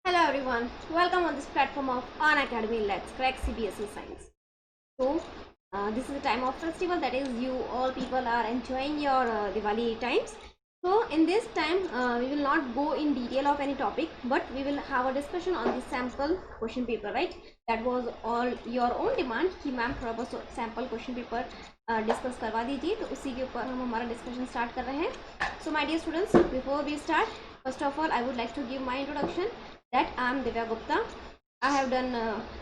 Hello everyone, welcome on this platform of An Academy. Let's crack CBSE Science. So, this is the time of festival, that is, you all people are enjoying your Diwali times. So, in this time, we will not go in detail of any topic, but we will have a discussion on the sample question paper, right? That was all your own demand कि ma'am थोड़ा बहुत sample question paper discuss करवा दीजिए, तो उसी के ऊपर हम हमारा डिस्कशन स्टार्ट कर रहे हैं. So, my dear students, before we start, first of all, I would like to give my introduction that I am Divya Gupta. I have done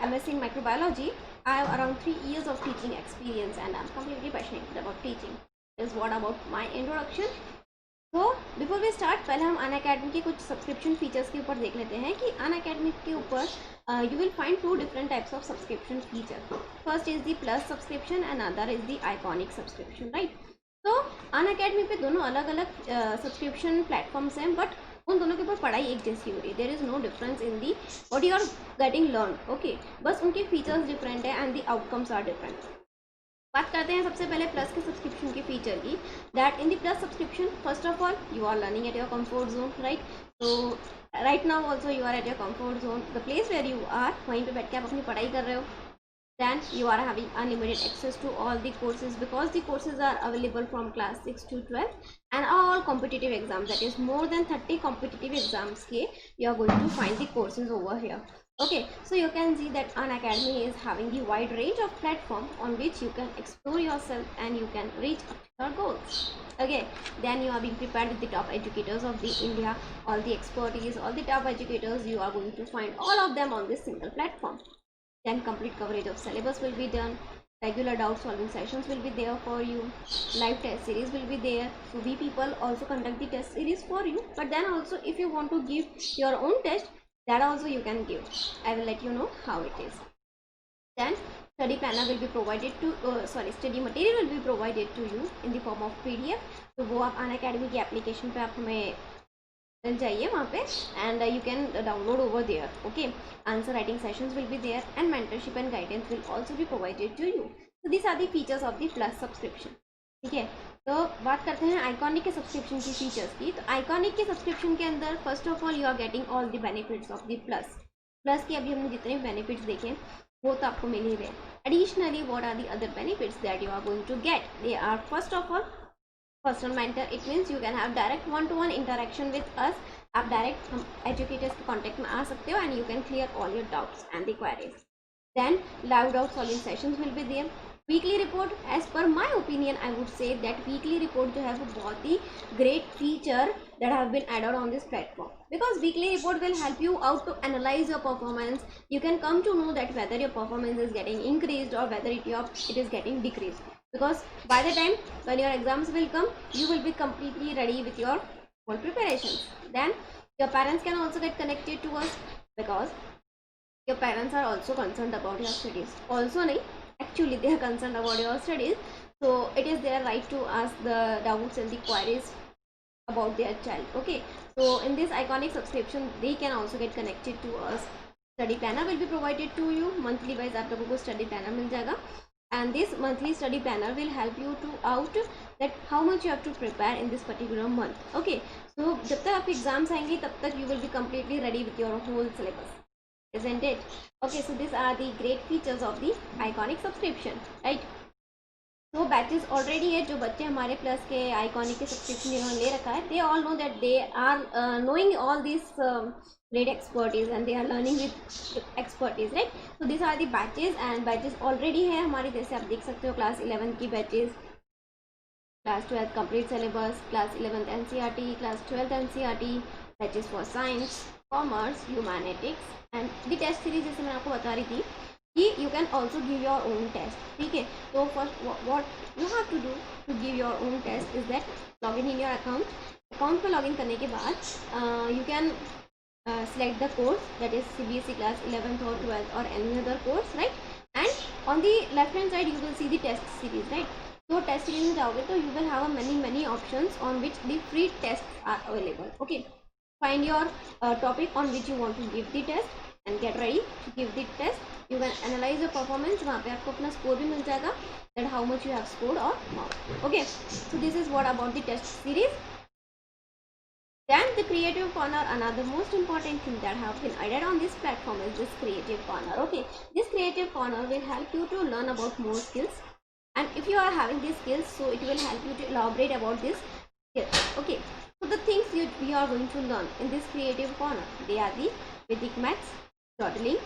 MSc in microbiology. I have around 3 years of teaching experience and I am completely passionate about teaching. This is what about my introduction. तो before we start, पहले हम अन academy के कुछ subscription features के ऊपर देख लेते हैं कि अन अकेडमी के ऊपर you will find 2 different types of subscription feature. First is the plus subscription and other is the iconic subscription, right. तो अन अकेडमी पे दोनों अलग अलग सब्सक्रिप्शन प्लेटफॉर्म्स हैं, बट उन दोनों के ऊपर पढ़ाई एक जैसी हो रही है. There is no difference in the what you are getting learn. Okay, बस उनके फीचर्स डिफरेंट है and the outcomes are different. बात करते हैं सबसे पहले प्लस के सब्सक्रिप्शन की फीचर की. That in the plus subscription, first of all you are learning at your comfort zone, right. तो right now also you are at your comfort zone, the place where you are, वहीं पे बैठ के आप अपनी पढ़ाई कर रहे हो. Then you are having unlimited access to all the courses because the courses are available from class 6 to 12 and all competitive exams, that is more than 30 competitive exams ke you are going to find the courses over here. Okay, so you can see that An Academy is having the wide range of platform on which you can explore yourself and you can reach up to your goals. Okay, then you are being prepared with the top educators of the India, all the expertise, all the top educators, you are going to find all of them on this single platform. Then complete coverage of syllabus will be done, regular doubt solving sessions will be there for you, live test series will be there. So we people also conduct the test series for you, but then also if you want to give your own test, that also you can give. I will let you know how it is. Then study planner will be provided to study material will be provided to you in the form of PDF. तो वो आप अन academy की application पे आप हमें मिल जाइए वहाँ पे and you can download over there. Okay, answer writing sessions will be there and mentorship and guidance will also be provided to you. So this are the features of the plus subscription. ठीक है, तो बात करते हैं iconic के subscription की features की. तो आइकॉनिक के सब्सक्रिप्शन के अंदर first of all you are getting all the benefits of the plus. Plus के अभी हमने जितने बेनिफिट्स देखे वो तो आपको मिल ही गए. Additionally what are the other benefits that you are going to get? They are first of all personal mentor. It means you can have direct 1-to-1 interaction with us. आप डायरेक्ट हम educators के contact में आ सकते हो and you can clear all your doubts and the queries. Then live doubt solving sessions will be there. Weekly report, as per my opinion I would say that weekly report जो है वो बहुत ही great feature that have been added on this platform, because weekly report will help you out to analyze your performance. You can come to know that whether your performance is getting increased or whether it is getting decreased, because by the time when your exams will come, you will be completely ready with your whole preparations. Then your parents can also get connected to us, because your parents are also concerned about your studies. Also nahi, actually they are concerned about your studies, so it is their right to ask the doubts and the queries about their child. Okay, so in this iconic subscription they can also get connected to us. Study planner will be provided to you. Monthly wise आप लोगों को study planner मिल जाएगा, and this monthly study planner will help you to out that how much you have to prepare in this particular month. Okay, so जब तक आपके exams आएंगे तब तक you will be completely ready with your whole syllabus, isn't it? Okay, so these are the great features of the iconic subscription, right? तो batches already है. जो बच्चे हमारे प्लस के आइकॉनिक के सब्सक्रिप्शन जिन्होंने ले रखा है, they all know that they are knowing all this great expertise and they are learning with expertise, right. So this are the batches and batches already है हमारे. जैसे आप देख सकते हो क्लास 11 की batches, class 12 complete syllabus, class 11 NCERT, class 12 NCERT, batches for science, commerce, humanities and the test series जैसे मैं आपको बता रही थी कि you can also give your own test. ठीक है, तो first what you have to do to give your own test is that log in your account पे लॉग इन करने के बाद you can select the course, that is CBSE class 11th or 12th or any other course, right. And on the left hand side you will see the test series, right. तो test series में जाओगे तो you will have many options on which the free tests are available. Okay, find your topic on which you want to give the test and get ready to give the test. You can analyze your performance. वहाँ पे आपको अपना score भी मिल जाएगा, that how much you have scored or not. Okay, so this is what about the test series. Then the creative corner, another most important thing that have been added on this platform is this creative corner. Okay, this creative corner will help you to learn about more skills, and if you are having these skills, so it will help you to elaborate about this skill. Okay, so the things we are going to learn in this creative corner, they are the Vedic maths, journaling,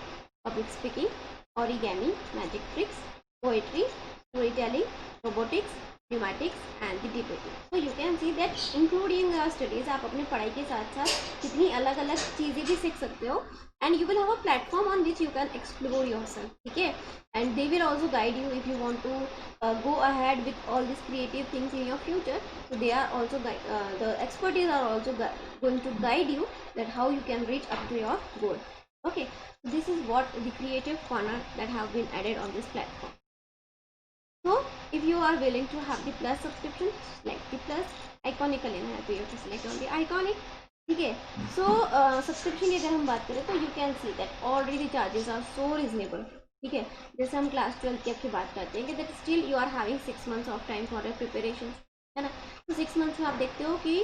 public speaking, origami, magic tricks, poetry, storytelling, robotics, pneumatics and the debating. So you can see that including your studies आप अपने पढ़ाई के साथ साथ कितनी अलग अलग चीज़ें भी सीख सकते हो, and you will have a platform on which you can explore yourself. ठीक है, and they will also guide you if you want to go ahead with all these creative things in your future. So they are also the expertise are also going to guide you that how you can reach up to your goal. Okay, so this is what the creative corner that have been added on this platform. So if you are willing to have the plus subscription, select the plus. Iconic का लेना है तो you have to select on the iconic. ठीक है, so subscription की अगर हम बात करें तो you can see that already the charges are so reasonable. ठीक है, जैसे हम क्लास 12 की आपकी बात करते हैं कि that still you are having 6 months of time for your preparation, है ना. तो 6 months में आप देखते हो कि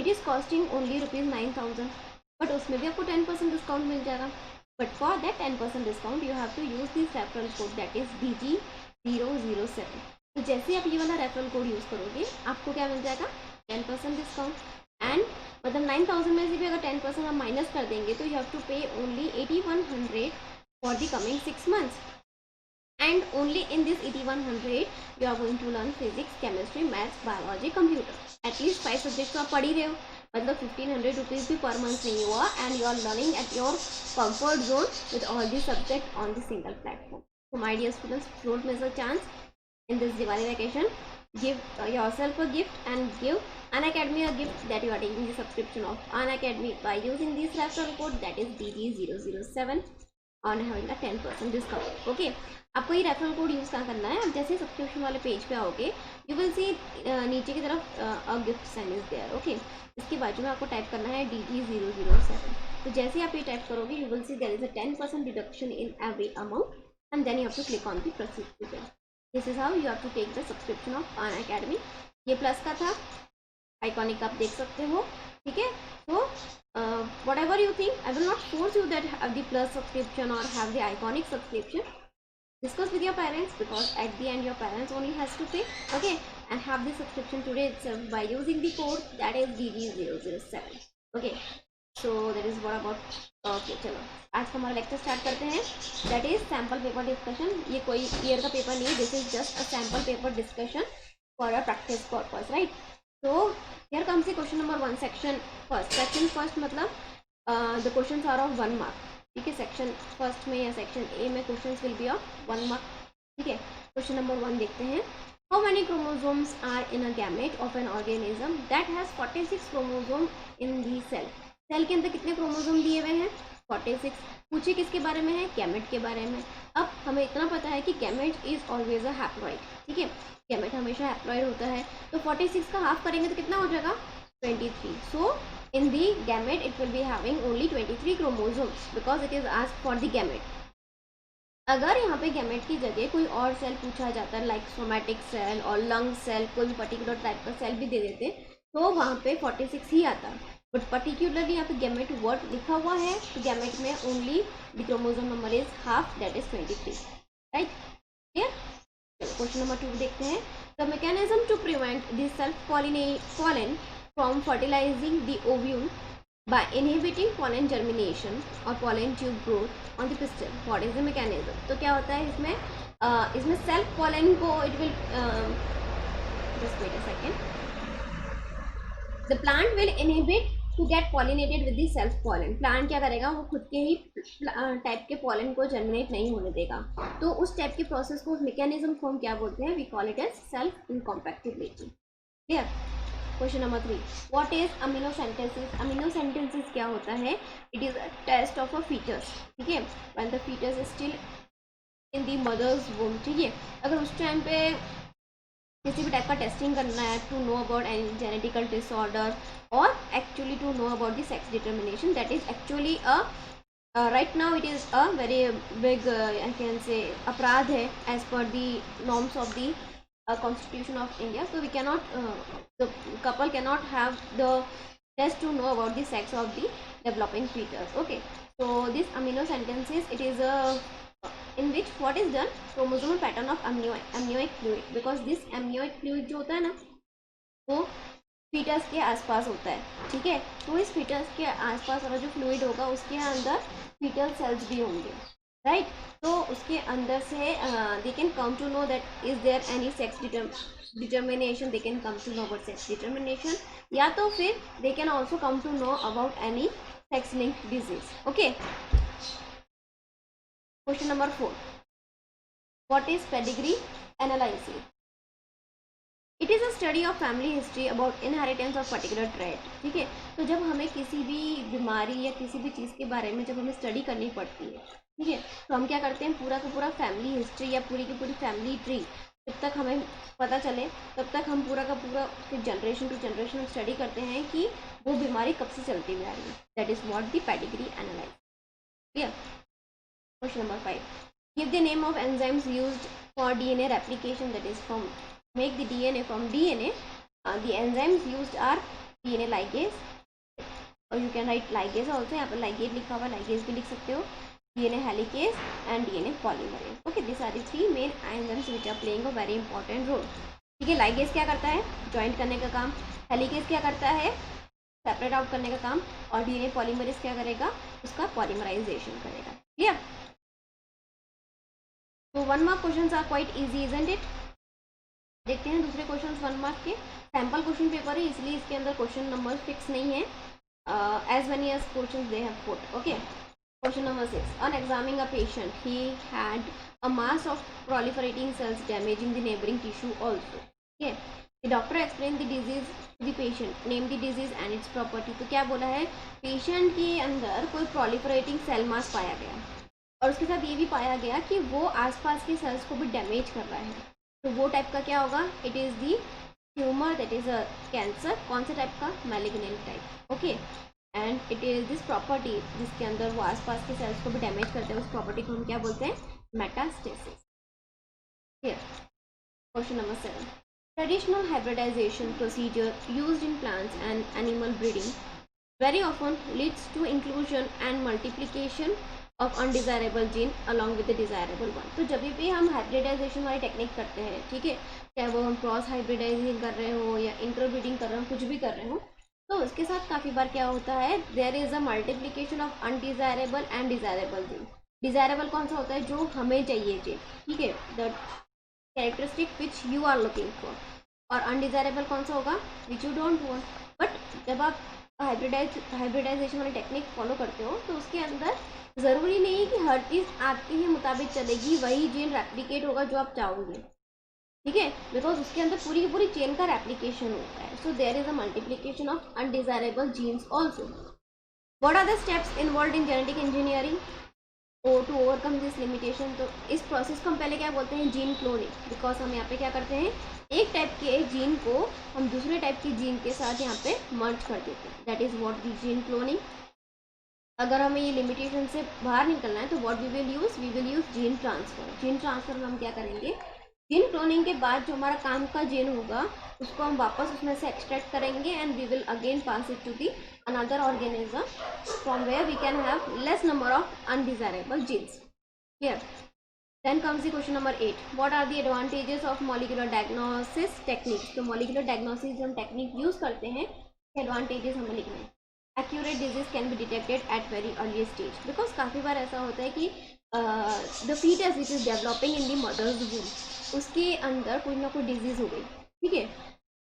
it is costing only ₹9,000, but उसमें भी आपको 10% डिस्काउंट मिल जाएगा. But for that 10% discount you have to use this referral code that is DG007. तो जैसे आप ये वाला रेफरल कोड यूज़ करोगे आपको क्या मिल जाएगा, 10% डिस्काउंट. एंड मतलब 9,000 में से भी अगर 10% हम माइनस कर देंगे तो यू हैव टू पे only 8,100 for the coming 6 months. And only in this 8,100 you are going to learn physics, chemistry, maths, biology, computer. At least 5 subjects तो आप पढ़ ही रहे हो, मतलब 1,500 रुपीज़ भी पर मंथ नहीं हुआ, and you are learning at your comfort zone with all the subject on the single platform. So my dear students, don't miss a chance in this Diwali vacation. Give yourself a gift and give Unacademy a gift that you are taking the subscription of Unacademy by using this referral code that is DG007 on having a 10% discount. Okay, आपको ये referral code use कहाँ करना है, आप जैसे subscription वाले page पे आओगे यू विल सी नीचे की तरफ a gift send is there. Okay, इसके बाजू में आपको टाइप करना है DG007. तो जैसे आप ये टाइप करोगे you will see there is a 10% deduction in every amount, and then you have to click on the proceed to pay. This is how you have to take the subscription of Unacademy. ये plus का था, iconic आप देख सकते हो. ठीक है, तो whatever you think, I will not force you that have the plus subscription or have the iconic subscription. Discuss with your parents, because at the end your parents only has to pay. Okay, and have the subscription today itself by using the code that is DG007. Okay, so that is what about. Okay, चलो आज का हमारा lecture start करते हैं. That is sample paper discussion. ये कोई year का paper नहीं है, this is just a sample paper discussion for a practice purpose, right. So here comes the question number 1 section first. Section first मतलब the questions are of 1 mark. ठीक है, section first में या section A में questions will be of 1 mark. ठीक है, question number 1 देखते हैं. How many chromosomes are in a gamete of an organism that has 46 chromosome in the cell. Cell के अंदर कितने क्रोमोसोम दिए हुए हैं, 46. पूछे किसके बारे में है, गैमेट के बारे में. अब हमें इतना पता है कि gamete is always a haploid. ठीक है, गैमेट हमेशा हैप्लॉइड होता है, तो 46 का हाफ करेंगे तो कितना हो जाएगा, 23. सो in the gamete it will be having only 23 chromosomes because it is asked for the gamete. अगर यहाँ पे गैमेट की जगह कोई और सेल पूछा जाता है लाइक सोमैटिक सेल और लंग सेल, कोई भी पर्टिकुलर टाइप का सेल भी दे देते तो वहाँ पे 46 ही आता. बट पर्टिकुलरली यहाँ पे गैमेट वर्ड लिखा हुआ है तो गैमेट में only the chromosome number is half, that is 23. Right, clear. Question number 2 देखते हैं. The mechanism to prevent the self pollen from fertilizing the ovule by inhibiting pollen germination or pollen tube growth on the pistil. What is the mechanism? तो क्या होता है इसमें, इसमें self pollen को it will just wait a second. The plant will inhibit to get pollinated with the self pollen. Plant क्या करेगा, वो खुद के ही टाइप के pollen को जर्मिनेट नहीं होने देगा. तो उस टाइप के प्रोसेस को, उस मैकेनिज्म को हम क्या बोलते हैं, we call it as self incompatibility. Clear. Question number 3, what is amniocentesis. Amniocentesis क्या होता है, it is a test of a foetus. ठीक है, when the foetus is still in the mother's womb. ठीक है, अगर उस टाइम पे किसी भी टाइप का टेस्टिंग करना है to know about any genetical disorder और actually to know about the sex determination, that is actually a right now it is a very big I can say अपराध है as per the norms of the Constitution of India. So we cannot, the couple cannot have the just to know about the sex of the developing fetus. Okay, so this amino sentences, it is a in which what is done, chromosomal pattern of amniotic fluid, because this amniotic fluid जो होता है ना वो foetus के आसपास होता है, ठीक है। तो इस फीटस के आसपास वाला जो फ्लूइड होगा उसके अंदर फीटल सेल्स भी होंगे, राइट। तो उसके अंदर से they can come to know that is there any sex determination, they can come to know about sex determination, या तो फिर they can also come to know about any sex linked disease. Okay, question number 4, what is pedigree analysis? It is a study of family history about inheritance of particular trait, ठीक है। तो जब हमें किसी भी बीमारी या किसी भी चीज़ के बारे में जब हमें स्टडी करनी पड़ती है, ठीक है, तो हम क्या करते हैं, पूरा का पूरा फैमिली हिस्ट्री या पूरी की पूरी फैमिली ट्री जब तक हमें पता चले तब तक हम पूरा का पूरा उसके जनरेशन टू जनरेशन स्टडी करते हैं कि वो बीमारी कब से चलती हुई आ रही है। That is what the pedigree analyse. Clear? Question number 5, give the name of enzymes used for DNA replication, that is from make the DNA from DNA. The enzymes used are DNA ligase, और you can write ligase also, यहाँ पर ligate लिखा हुआ, ligase भी लिख सकते हो, DNA helicase and DNA polymerase. Okay, these are the three main enzymes which are playing a very important role. ठीक है, ligase क्या करता है, ज्वाइंट करने का काम, helicase क्या करता है, सेपरेट आउट करने का काम, और DNA polymerase क्या करेगा, उसका polymerization करेगा। क्लियर? तो 1 mark questions are quite easy, isn't it? देखते हैं दूसरे क्वेश्चन 1 मार्क के। सैम्पल क्वेश्चन पेपर है इसलिए इसके अंदर क्वेश्चन नंबर फिक्स नहीं है, as many as question they have put. Okay, question number 6, on examining a patient he had a mass of proliferating cells damaging the neighboring tissue also. Okay, the doctor explained the disease to the patient, name the disease and its property. तो क्या बोला है, patient के अंदर कोई proliferating cell mass पाया गया और उसके साथ ये भी पाया गया कि वो आसपास के सेल्स को भी डैमेज कर रहा है। तो वो टाइप का क्या होगा, it is the tumour, that is a cancer. कौन से टाइप का, malignant type. Okay, and it is this property जिसके अंदर वो आसपास के सेल्स को भी डैमेज करते हैं, उस प्रॉपर्टी को हम क्या बोलते हैं, metastasis. Here question number 7, traditional hybridization procedure used in plants and animal breeding very often leads to inclusion and multiplication of undesirable gene along with the desirable one. तो जब भी हम हाइब्रिडाइजेशन वाली टेक्निक करते हैं, ठीक है, चाहे वो हम क्रॉस हाइब्रिडाइजिंग कर रहे हो या इंटरब्रीडिंग कर रहे हो, कुछ भी कर रहे हो, तो उसके साथ काफ़ी बार क्या होता है, there is a multiplication of undesirable and desirable gene. Desirable कौन सा होता है, जो हमें चाहिए जीन, ठीक है, the characteristic which you are looking for, और अनडिजायरेबल कौन सा होगा, which you don't want. But जब आप हाइब्रिडाइजेशन वाली टेक्निक फॉलो करते हो तो उसके अंदर ज़रूरी नहीं है कि हर चीज़ आपके ही मुताबिक चलेगी, वही जीन रेप्लिकेट होगा जो आप चाहोगे, ठीक है, बिकॉज उसके अंदर पूरी की पूरी चेन का रेप्लिकेशन होता है। So there is a multiplication of undesirable genes also. What are the steps involve in genetic engineering to overcome this limitation? तो इस प्रोसेस को हम पहले क्या बोलते हैं, जीन क्लोनिंग, बिकॉज हम यहाँ पे क्या करते हैं, एक टाइप के जीन को हम दूसरे टाइप के जीन के साथ यहाँ पे मर्ज कर देते हैं, that is what the gene cloning. अगर हमें ये लिमिटेशन से बाहर निकलना है तो what we will use gene transfer. Gene transfer में हम क्या करेंगे, जीन क्लोनिंग के बाद जो हमारा काम का जीन होगा उसको हम वापस उसमें से एक्सट्रैक्ट करेंगे and we will again pass it to the another organism from where we can have less number of undesirable genes. Clear? Then comes the question number 8. What are the advantages of molecular diagnosis techniques? तो molecular diagnosis हम technique use करते हैं, advantages हमें लिखना है। Accurate disease can be detected at very early stage, because काफ़ी बार ऐसा होता है कि the fetus which is developing in the mother's womb, उसके अंदर कोई ना कोई डिजीज़ हो गई, ठीक है,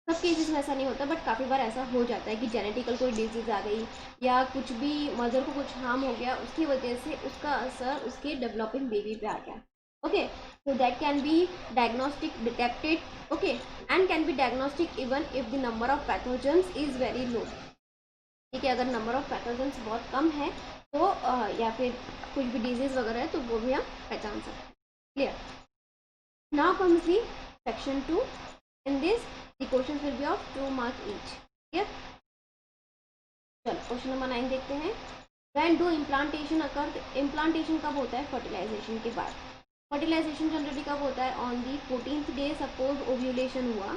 सब केसेस में ऐसा नहीं होता बट काफ़ी बार ऐसा हो जाता है कि जेनेटिकल कोई डिजीज़ आ गई या कुछ भी मदर को कुछ हार्म हो गया, उसकी वजह से उसका असर उसके डेवलपिंग बेबी पे आ गया। Okay, so that can be diagnostic detected, okay, and can be diagnostic even if the number of pathogens is very low. ठीक है, अगर नंबर ऑफ पैथोजेंस बहुत कम है तो या फिर कुछ भी डिजीज वगैरह है तो वो भी हम पहचान सकते हैं। Clear? Now comes the section 2। In this the questions will be of 2 mark each. Clear? चलो क्वेश्चन नंबर 9 देखते हैं। When do implantation occur? Implantation कब होता है? फर्टिलाइजेशन के बाद। फर्टिलाइजेशन जनरली कब होता है? On the 14th day. Suppose ovulation हुआ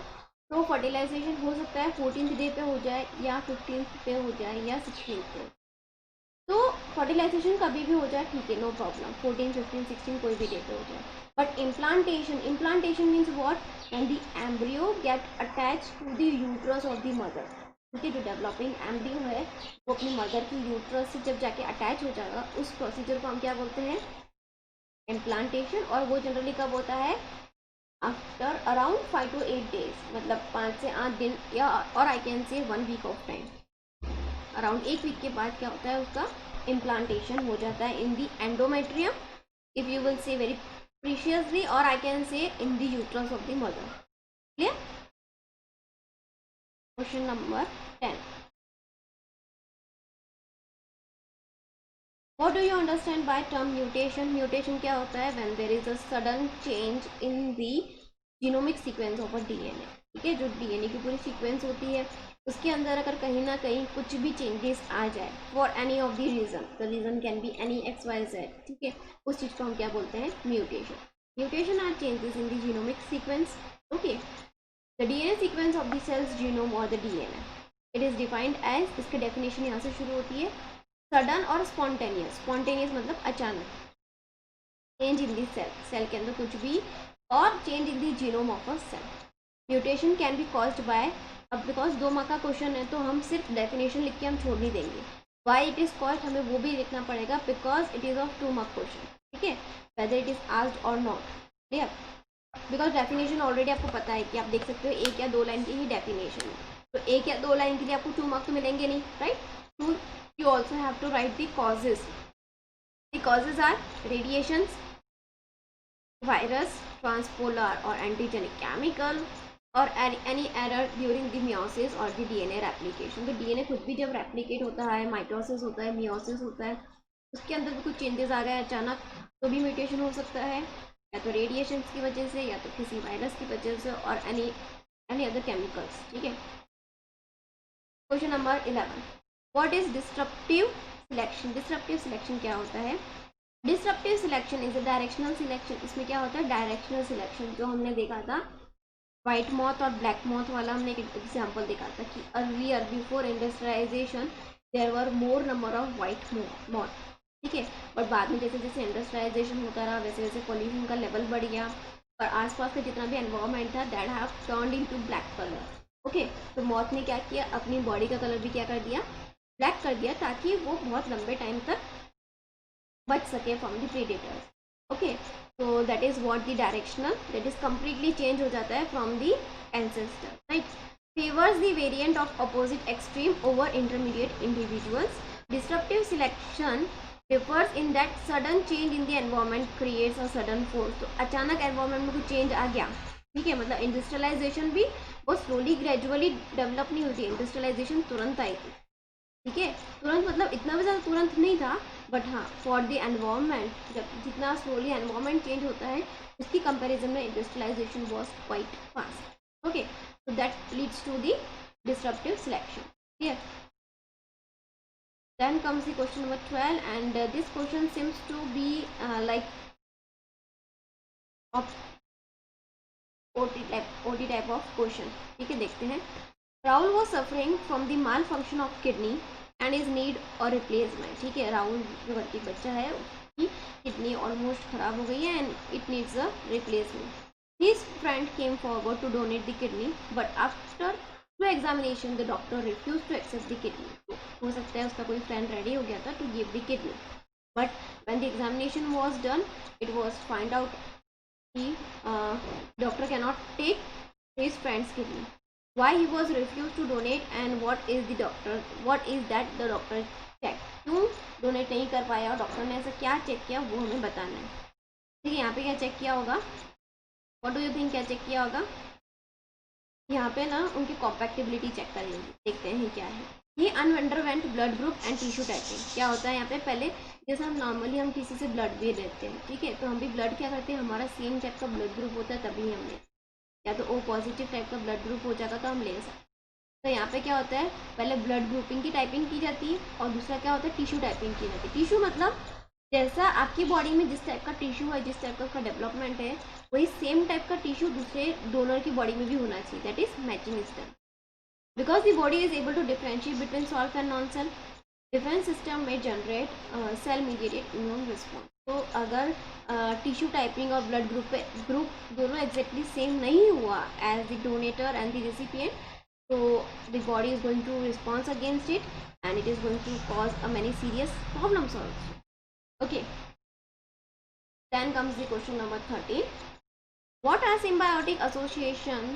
तो फर्टिलाइजेशन हो सकता है 14th डे पे हो जाए या 15th पे हो जाए या 16th पे। तो फर्टिलाइजेशन कभी भी हो जाए, ठीक है, नो प्रॉब्लम, 14, 15, 16 कोई भी डे पे हो जाए। But implantation means what, when the embryo get attach to the uterus of the mother. ठीक है, जो डेवलपिंग एम्ब्रियो है वो अपनी मदर की यूट्रस से जब जाके अटैच हो जाएगा, उस प्रोसीजर को हम क्या बोलते हैं, इम्प्लांटेशन। और वो जनरली कब होता है, आफ्टर अराउंड 5 to 8 days, मतलब 5 से 8 दिन, या और I can say 1 week of time. Around 1 week के बाद क्या होता है, उसका इम्प्लांटेशन हो जाता है in the endometrium, if you will say very precisely, और I can say in the uterus of the mother. Clear? Question number 10, what do you understand by term mutation? Mutation क्या होता है, when there is a sudden change in the genomic sequence of a DNA। ठीक है, जो DNA की पूरी sequence होती है उसके अंदर अगर कहीं ना कहीं कुछ भी चेंजेस आ जाए, for any of the reason, the reason can be any XYZ, ठीक है, उस चीज़ को हम क्या बोलते हैं, mutation. Mutation are changes in the genomic sequence. Okay, the DNA sequence of the cell's genome और the DNA, it is defined as, इसकी डेफिनेशन यहाँ से शुरू होती है, सडन और स्पॉन्टेनियस मतलब अचानक, change in the cell, cell के अंदर कुछ भी, और change in the genome of a cell. Mutation can be caused by, अब बिकॉज 2 मार्क का क्वेश्चन है तो हम सिर्फ डेफिनेशन लिख के हम छोड़ नहीं देंगे, वाई इट इज कॉज्ड हमें वो भी लिखना पड़ेगा, because it is of 2 mark question. ठीक है, वेदर इट इज आस्क्ड और not, clear, because definition already आपको पता है कि आप देख सकते हो 1 या 2 लाइन की ही डेफिनेशन है, तो 1 या 2 लाइन के लिए आपको 2 मार्क तो मिलेंगे नहीं, राइट। तो you also have to write the causes. The causes are radiations, virus, transpolar or antigenic chemical, और any error during the meiosis और the DNA replication। तो DNA खुद भी जब रेप्लिकेट होता है, माइटोसिस होता है, मियोसिस होता है, उसके अंदर भी कुछ चेंजेस आ गए अचानक, तो भी म्यूटेशन हो सकता है, या तो रेडिएशन की वजह से, या तो किसी वायरस की वजह से, और एनी अदर केमिकल्स। ठीक है, question number 11, what is disruptive selection? Disruptive selection क्या होता है? Disruptive selection is a directional selection. इसमें क्या होता है, डायरेक्शनल सिलेक्शन, जो हमने देखा था व्हाइट मॉथ और ब्लैक मॉथ वाला, हमने एक एग्जांपल देखा था कि earlier before industrialization there were more number of white moth. ठीक है, और बाद में जैसे जैसे इंडस्ट्रियलाइजेशन होता रहा वैसे वैसे पॉल्यूशन का लेवल बढ़ गया, और आसपास का जितना भी एनवायरमेंट था that have turned into black colour. Okay, तो मॉथ ने क्या किया, अपनी बॉडी का कलर भी क्या कर दिया, ब्लैक कर दिया, ताकि वो बहुत लंबे टाइम तक बच सके फ्रॉम द प्रेडेटर्स। ओके, तो that is what the directional, that is completely change हो जाता है from the ancestor, right. Favours the variant of opposite extreme over intermediate individuals. Disruptive selection differs in that sudden change in the environment creates a sudden force. तो अचानक environment में कुछ change आ गया, ठीक है, मतलब इंडस्ट्रियलाइजेशन भी वो स्लोली ग्रेजुअली डेवलप नहीं हुई थी, इंडस्ट्रियलाइजेशन तुरंत आई थी। ठीक है, तुरंत मतलब इतना भी ज़्यादा तुरंत नहीं था, बट हाँ फॉर द एनवायरमेंट, जब जितना स्लोली एनवायरमेंट चेंज होता है उसकी कंपैरिजन में industrialization was quite fast. Okay, so that leads to the disruptive selection. Here then comes the question number 12, and this question seems to be like of OT type of question. ठीक है, देखते हैं। Rahul was suffering from the malfunction of kidney and is need a replacement। ठीक है, राहुल जो घर की बच्चा है उसकी किडनी ऑलमोस्ट खराब हो गई है and it needs a replacement. His friend came forward to donate the kidney, but after through examination the doctor refused to accept the kidney. तो हो सकता है उसका कोई फ्रेंड रेडी हो गया था to give the kidney, but when the examination was done it was find out कि doctor cannot take his friend's kidney. Why he was refused to donate and what is that the doctor check, क्यों donate नहीं कर पाया और doctor ने ऐसा क्या check किया वो हमें बताना है। ठीक है, यहाँ पे क्या चेक किया होगा, व्हाट डू यू थिंक, क्या चेक किया होगा? यहाँ पे ना उनकी कॉम्पैक्टिबिलिटी चेक करेंगे, देखते हैं क्या है। ये अनअंडरवेंट blood group and tissue typing. क्या होता है यहाँ पे, पहले जैसे हम नॉर्मली हम किसी से ब्लड भी लेते हैं, ठीक है, तो हम भी ब्लड क्या करते हैं, हमारा सेम टाइप का ब्लड ग्रुप होता है तभी हम लेते हैं, या तो ओ पॉजिटिव टाइप का ब्लड ग्रुप हो जाएगा तो हम ले सकते हैं। तो यहाँ पे क्या होता है, पहले ब्लड ग्रुपिंग की टाइपिंग की जाती है और दूसरा क्या होता है, टिश्यू टाइपिंग की जाती है। टिश्यू मतलब जैसा आपकी बॉडी में जिस टाइप का टिश्यू है, जिस टाइप का डेवलपमेंट है, वही सेम टाइप का टिश्यू दूसरे डोनर की बॉडी में भी होना चाहिए. That is matching is done. Because the body is able to differentiate between self and non self, difference system में generate cell mediated immune response. तो अगर टिश्यू टाइपिंग और ब्लड ग्रुप दोनों एग्जैक्टली सेम नहीं हुआ as the donator and the recipient, so the body is going to respond against it and it is going to cause a many serious problems also. Okay, then comes the question number 13. What are symbiotic association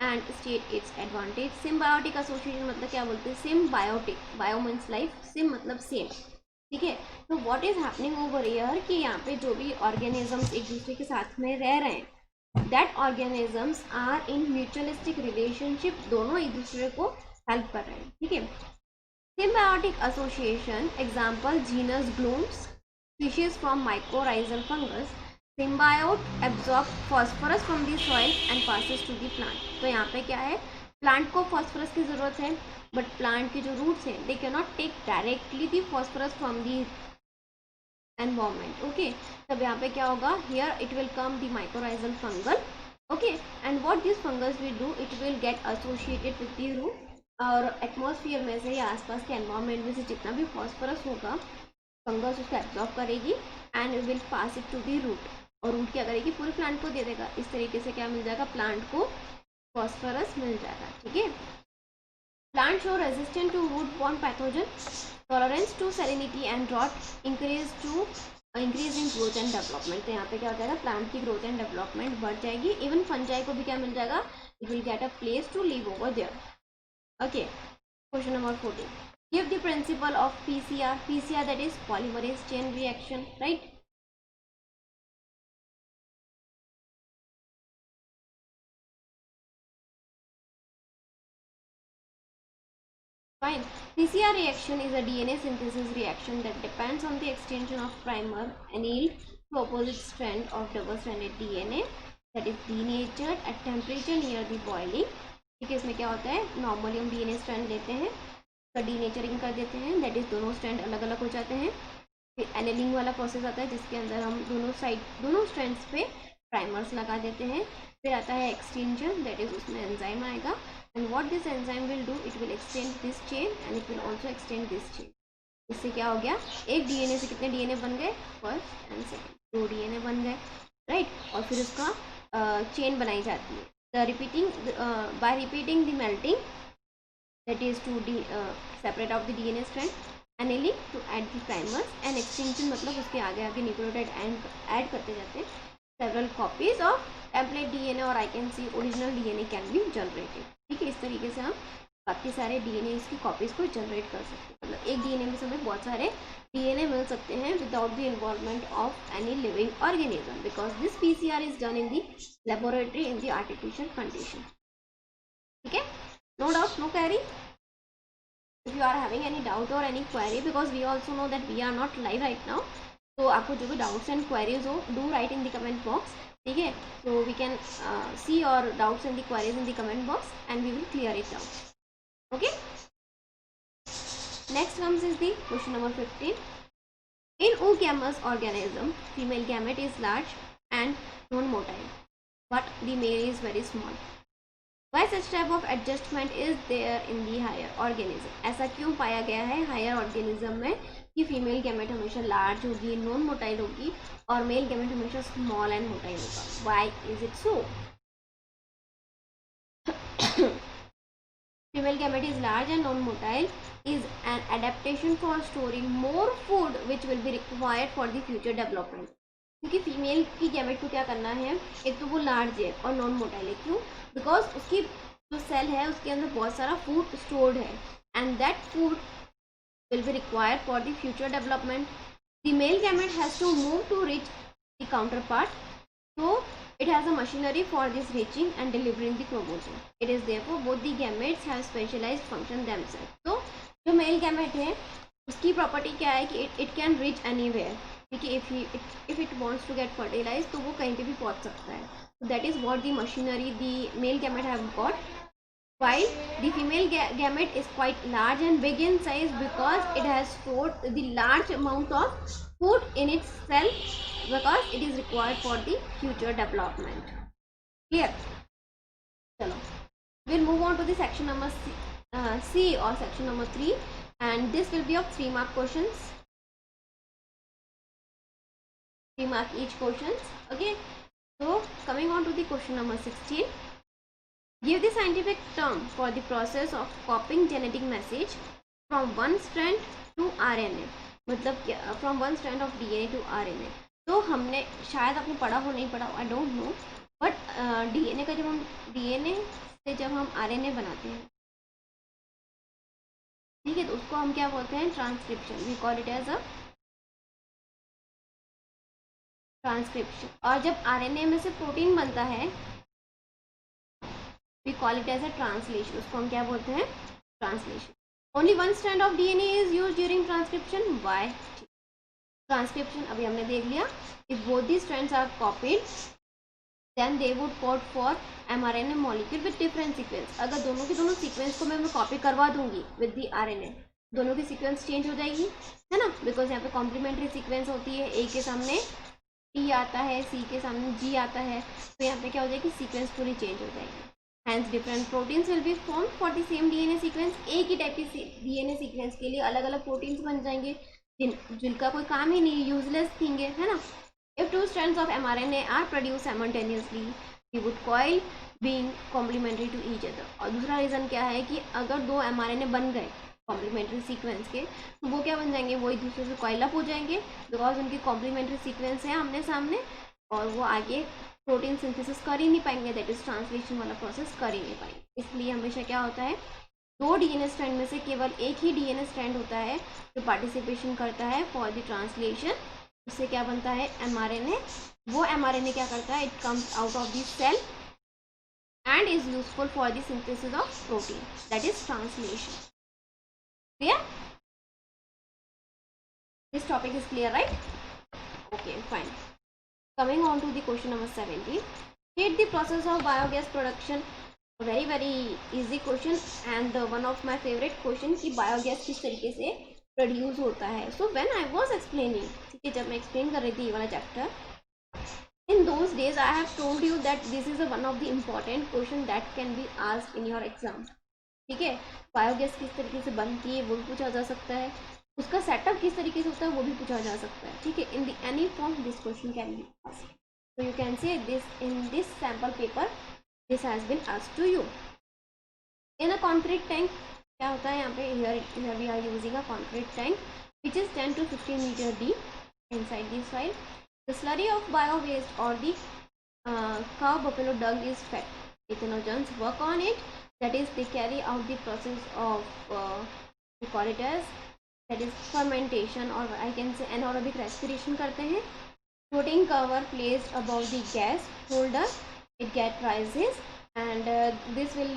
and state its advantage? Symbiotic association मतलब क्या बोलते हैं? Symbiotic, bio means life, sim मतलब same. ठीक है, तो what is happening over here कि यहाँ पे जो भी organisms एक दूसरे के साथ में रह रहे हैं, that organisms are in mutualistic relationship, दोनों एक दूसरे को हेल्प कर रहे हैं. ठीक है, symbiotic association example genus blooms, species from mycorrhizal fungus. Symbiote absorb phosphorus from the soil and passes to the plant. तो यहाँ पे क्या है, प्लांट को फॉस्फोरस की जरूरत है, बट प्लांट के जो रूट्स हैं they can not take directly the phosphorus from the environment. Okay, तब यहाँ पे क्या होगा, here it will come the mycorrhizal fungal. Okay, and what this fungus will do, it will get associated with the root, और atmosphere में से या आसपास के एनवायरमेंट में से जितना भी फॉस्फोरस होगा फंगस उसको एब्जॉर्ब करेगी and will pass it to the root, और रूट क्या करेगी, पूरे प्लांट को दे देगा. इस तरीके से क्या मिल जाएगा, प्लांट को फॉस्फोरस मिल जाएगा. ठीक है, plant show resistant to root borne pathogen, tolerance to salinity and drought, increase in growth and development. तो यहाँ पे क्या हो जाएगा, प्लांट की ग्रोथ एंड डेवलपमेंट बढ़ जाएगी. इवन फंजाई को भी क्या मिल जाएगा, it will get a place to live over there. Okay, question number 14. Give the principle of PCR. PCR, that is polymerase chain reaction, right? Fine. PCR reaction is a DNA synthesis reaction that depends on the extension of primer annealed to opposite strand of double-stranded DNA that is denatured at temperature near the boiling. ठीक है, इसमें क्या होता है, normally हम DNA strand लेते हैं, उसका डीनेचरिंग कर देते हैं, दैट इज दोनों स्ट्रैंड अलग अलग हो जाते हैं. फिर एनेलिंग वाला प्रोसेस आता है जिसके अंदर हम दोनों स्ट्रैंड्स पे प्राइमर्स लगा देते हैं. फिर आता है एक्सटेंशन, दैट इज उसमें एंजाइम आएगा, and what this enzyme will do, it will extend this chain and it will also extend this chain. इससे क्या हो गया, एक डीएनए से कितने डीएनए बन गए, फर्स्ट एंड सेकंड, 2 डीएनए बन गए, राइट. और फिर उसका चेन बनाई जाती है. By repeating the melting, that is to separate out the DNA strand, annealing to add the primers, and extension मतलब उसके आगे आगे न्यूक्लियोटाइड ऐड करते जाते हैं. Several copies of template DNA और I can see original DNA can be generated. ठीक है, इस तरीके से हम बाकी सारे डीएनए की कॉपीज को जनरेट कर सकते हैं. मतलब एक डीएनए में से हमें बहुत सारे डीएनए मिल सकते हैं without the involvement of any living organism, because this PCR is done in the laboratory in the artificial condition. ठीक है, no doubt, no query. if you are having any doubt or any query, because we also know that we are not live right now, तो आपको जो भी doubts and queries हो, do write in the comment box. ठीक है, so we can see your doubts and the queries in the comment box and we will clear it down. Okay, next comes is the question number 15. In oogamous organism, female gamete is large and non-motile, but the male is very small. Why such type of adjustment is there in the higher organism? ऐसा क्यों पाया गया है higher organism में कि female gamete हमेशा large होगी, non motile होगी, और मेल गैमेट हमेशा स्मॉल एंड मोटाइल होगा. Why is it so? Female gamete is large and non-motile is an adaptation for storing more food which will be required for the future development. क्योंकि female की gamete को क्या करना है, एक तो वो लार्ज है और नॉन मोटाइल है. क्यों, बिकॉज उसकी जो सेल है उसके अंदर बहुत सारा फूड स्टोर्ड है and that food will be required for the future development. The male gamete has to move to reach the counterpart, so it has a machinery for this reaching and delivering the chromosome. It is therefore both the gametes have specialized function themselves. तो जो male gamete है उसकी property क्या है कि it can reach anywhere. ठीक है, if it wants to get fertilize तो वो कहीं पे भी पहुंच सकता है. So that is what the machinery the male gamete have got, while the female gamete is quite large and big in size because it has stored the large amount of food in itself because it is required for the future development. Clear? Chalo. We'll move on to the section number C or section number 3, and this will be of 3 mark questions. 3 mark each questions. Okay. So coming on to the question number 16. Give the scientific term for the process of copying genetic message from one strand to RNA. मतलब from one strand of DNA to RNA. तो हमने शायद आपने पढ़ा हो नहीं पढ़ा हो, I don't know, but DNA का जब हम DNA से जब हम RNA बनाते हैं, ठीक है, तो उसको हम क्या बोलते हैं? Transcription. We call it as a transcription. और जब RNA में से प्रोटीन बनता है, we call it as a translation. उसको हम क्या बोलते हैं? Translation. Only one strand of DNA is used during transcription. Why? Transcription अभी हमने देख लिया. If both these strands are copied, then they would code for mRNA molecule with different sequence. अगर दोनों के दोनों सीक्वेंस को मैं कॉपी करवा दूंगी with the RNA, दोनों की सीक्वेंस चेंज हो जाएगी, है ना, बिकॉज यहाँ पे कॉम्प्लीमेंट्री सीक्वेंस होती है. A के सामने T आता है, C के सामने G आता है, तो यहाँ पे क्या हो जाएगी? सीक्वेंस पूरी चेंज हो जाएगी. Hence different proteins will be formed for the same DNA sequence. एक ही टाइप की DNA सीक्वेंस के लिए अलग अलग प्रोटीन्स बन जाएंगे जिनका कोई काम ही नहीं, यूजलेस थिंग है ना. If two strands of mRNA are produced simultaneously, we would call being complementary to each other. और दूसरा रीज़न क्या है कि अगर दो mRNA बन गए कॉम्प्लीमेंट्री सीक्वेंस के, तो वो क्या बन जाएंगे? वो एक दूसरे से कॉइल अप हो जाएंगे, बिकॉज उनकी कॉम्प्लीमेंट्री सीक्वेंस है आमने सामने, और वो आगे प्रोटीन सिंथेसिस कर ही नहीं पाएंगे, दैट इज ट्रांसलेशन वाला प्रोसेस कर ही नहीं पाएंगे. इसलिए हमेशा क्या होता है? दो डीएनए स्ट्रैंड में से केवल एक ही डीएनए स्ट्रैंड होता है जो पार्टिसिपेशन करता है फॉर द ट्रांसलेशन. उससे क्या बनता है? एमआरएनए. वो एमआरएनए क्या करता है? It comes out of the cell and is useful for the synthesis of protein, that is translation. Clear? This topic is clear, right? Okay, fine. Coming on to the question number 17. State the process of biogas production. Very easy question and one of my favorite question कि biogas किस तरीके से produce होता है. So when I was explaining, ठीक है, जब मैं explain कर रही थी ये वाला chapter, in those days I have told you that this is one of the important question that can be asked in your exam. ठीक है, बायोगैस किस तरीके से बनती है वो भी पूछा जा सकता है, उसका सेटअप किस तरीके से होता है वो भी पूछा जा सकता है. ठीक है, in the any form this question can be asked. So you can say this in this sample paper this has been asked to you. In a concrete tank क्या होता है यहाँ पे? Here we are using a concrete tank which is 10 to 15 metre deep inside this side. The slurry of bio waste और the cow buffalo dung is fed. Ethanogens work on it, that is they carry out the process of we call it as that is fermentation, or I can say anaerobic respiration करते हैं. Floating cover placed above the gas holder, it get rises and this will